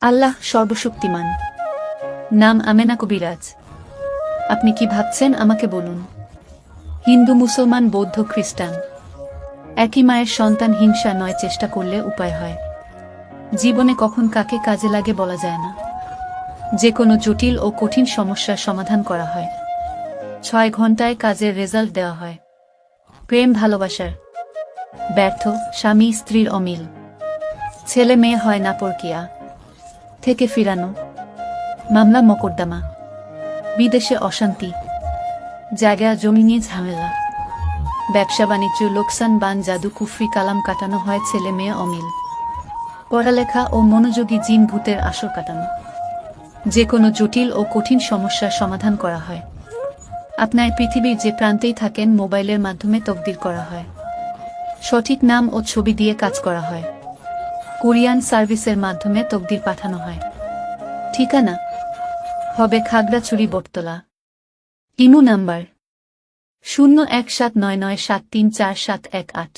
আল্লাহ সর্বশক্তিমান। নাম আমেনা কবিরাজ। আপনি কি ভাবছেন আমাকে বলুন। হিন্দু, মুসলমান, বৌদ্ধ, খ্রিস্টান, একই মায়ের সন্তান। হিংসা নয়, চেষ্টা করলে উপায় হয়। জীবনে কখন কাকে কাজে লাগে বলা যায় না। যে কোনো জটিল ও কঠিন সমস্যার সমাধান করা হয়। 6 ঘন্টায় কাজের রেজাল্ট দেওয়া হয়। প্রেম ভালোবাসার ব্যর্থ, স্বামী স্ত্রীর অমিল, ছেলে মেয়ে হয় না পরকিয়া থেকে ফিরানো, মামলা মকদ্দমা, বিদেশে অশান্তি, জায়গা জমি নিয়ে ঝামেলা, ব্যবসা বাণিজ্য লোকসান, বান, জাদু, কুফরি, কালাম কাটানো হয়, ছেলে মেয়ে অমিল, পড়ালেখা ও মনোযোগী, জিন ভূতের আসর কাটানো। যে কোনো জটিল ও কঠিন সমস্যার সমাধান করা হয়। আপনার পৃথিবীর যে প্রান্তেই থাকেন, মোবাইলের মাধ্যমে তকদির করা হয়। সঠিক নাম ও ছবি দিয়ে কাজ করা হয়। কুরিয়ান সার্ভিসের মাধ্যমে তকদির পাঠানো হয়। ঠিকানা হবে খাগড়াছড়ি, বটতলা। Imo number 017997344718।